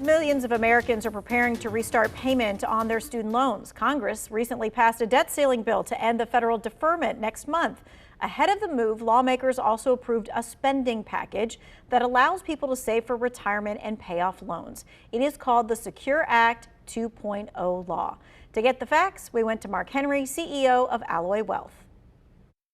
Millions of Americans are preparing to restart payment on their student loans. Congress recently passed a debt ceiling bill to end the federal deferment next month. Ahead of the move, lawmakers also approved a spending package that allows people to save for retirement and pay off loans. It is called the Secure Act 2.0 law. To get the facts, we went to Mark Henry, CEO of Alloy Wealth.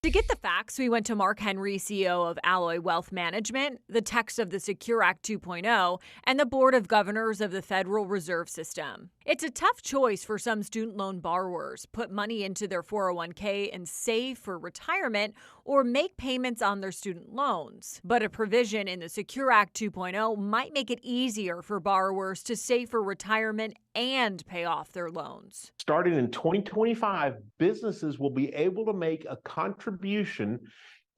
To get the facts, we went to Mark Henry, CEO of Alloy Wealth Management, the text of the Secure Act 2.0, and the Board of Governors of the Federal Reserve System. It's a tough choice for some student loan borrowers: put money into their 401k and save for retirement, or make payments on their student loans. But a provision in the Secure Act 2.0 might make it easier for borrowers to save for retirement and pay off their loans. Starting in 2025, businesses will be able to make a contribution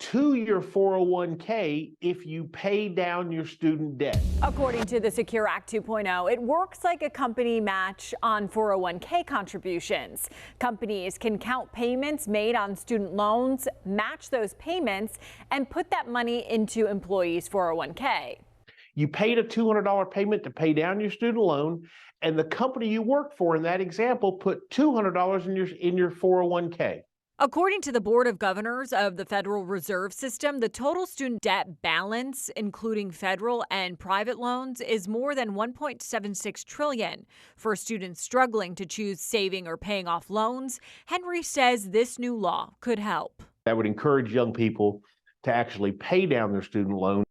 to your 401k if you pay down your student debt. According to the Secure Act 2.0, it works like a company match on 401k contributions. Companies can count payments made on student loans, match those payments, and put that money into employees' 401k. You paid a $200 payment to pay down your student loan, and the company you work for in that example put $200 in your 401k. According to the Board of Governors of the Federal Reserve System, the total student debt balance, including federal and private loans, is more than $1.76 trillion. For students struggling to choose saving or paying off loans, Henry says this new law could help. That would encourage young people to actually pay down their student loan.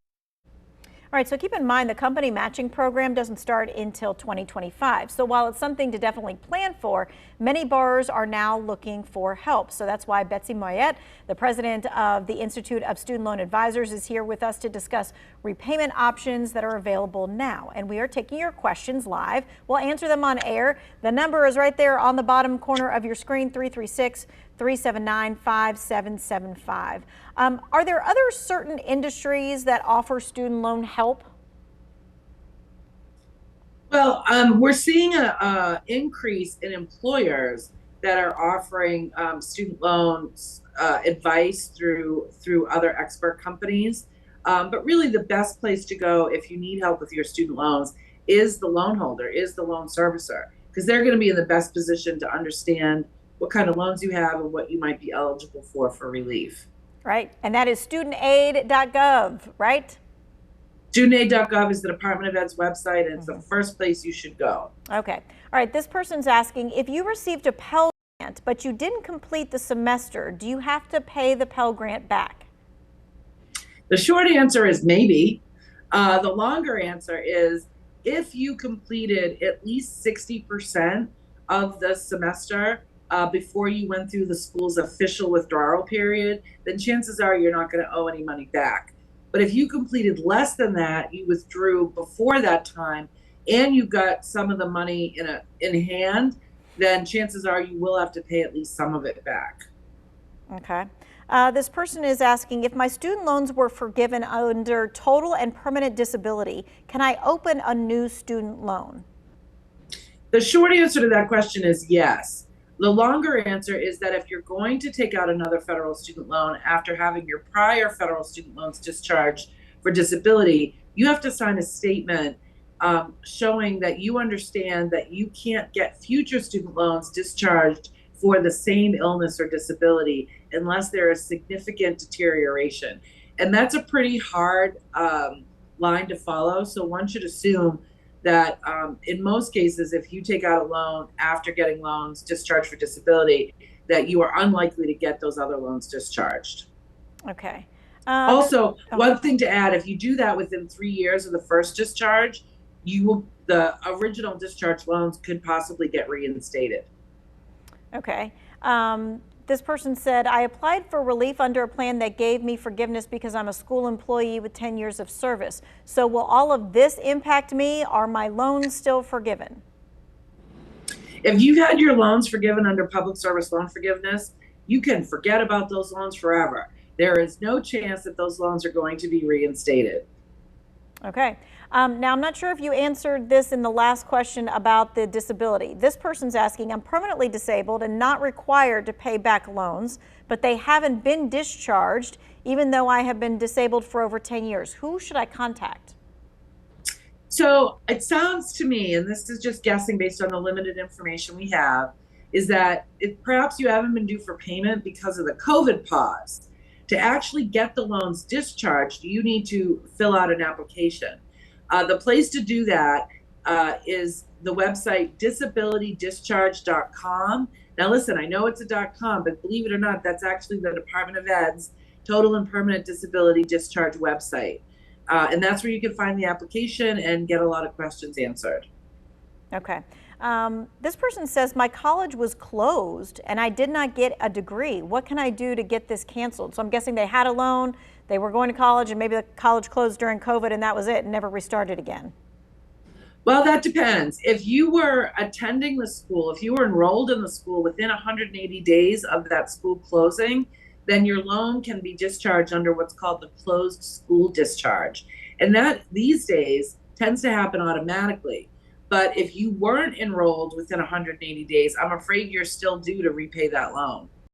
All right, so keep in mind the company matching program doesn't start until 2025. So while it's something to definitely plan for, many borrowers are now looking for help. So that's why Betsy Moyet, the president of the Institute of Student Loan Advisors, is here with us to discuss repayment options that are available now. And we are taking your questions live. We'll answer them on air. The number is right there on the bottom corner of your screen, 336-379-5775. Are there other certain industries that offer student loan help? Well, we're seeing an increase in employers that are offering student loans advice through other expert companies. But really the best place to go if you need help with your student loans is the loan holder, is the loan servicer, because they're going to be in the best position to understand what kind of loans you have and what you might be eligible for relief. Right, and that is studentaid.gov, right? Studentaid.gov is the Department of Ed's website, and it's the first place you should go. Okay. All right, this person's asking, if you received a Pell Grant, but you didn't complete the semester, do you have to pay the Pell Grant back? The short answer is maybe. The longer answer is if you completed at least 60% of the semester before you went through the school's official withdrawal period, then chances are you're not going to owe any money back. But if you completed less than that, you withdrew before that time, and you got some of the money in hand, then chances are you will have to pay at least some of it back. Okay. This person is asking, if my student loans were forgiven under total and permanent disability, can I open a new student loan? The short answer to that question is yes. The longer answer is that if you're going to take out another federal student loan after having your prior federal student loans discharged for disability, you have to sign a statement showing that you understand that you can't get future student loans discharged for the same illness or disability unless there is significant deterioration. And that's a pretty hard line to follow. So one should assume that in most cases, if you take out a loan after getting loans discharged for disability, that you are unlikely to get those other loans discharged. Okay. Also, one thing to add, if you do that within 3 years of the first discharge, the original discharge loans could possibly get reinstated. Okay. This person said, I applied for relief under a plan that gave me forgiveness because I'm a school employee with 10 years of service. So will all of this impact me? Are my loans still forgiven? If you've had your loans forgiven under public service loan forgiveness, you can forget about those loans forever. There is no chance that those loans are going to be reinstated. Okay. Now, I'm not sure if you answered this in the last question about the disability. This person's asking, I'm permanently disabled and not required to pay back loans, but they haven't been discharged, even though I have been disabled for over 10 years. Who should I contact? So it sounds to me, and this is just guessing based on the limited information we have, is that perhaps you haven't been due for payment because of the COVID pause. To actually get the loans discharged, you need to fill out an application. The place to do that is the website disabilitydischarge.com. Now, listen, I know it's a .com, but believe it or not, that's actually the Department of Ed's Total and Permanent Disability Discharge website. And that's where you can find the application and get a lot of questions answered. Okay. This person says, my college was closed and I did not get a degree. What can I do to get this canceled? So I'm guessing they had a loan, they were going to college, and maybe the college closed during COVID and that was it and never restarted again. Well, that depends. If you were attending the school, if you were enrolled in the school within 180 days of that school closing, then your loan can be discharged under what's called the closed school discharge. And that these days tends to happen automatically. But if you weren't enrolled within 180 days, I'm afraid you're still due to repay that loan.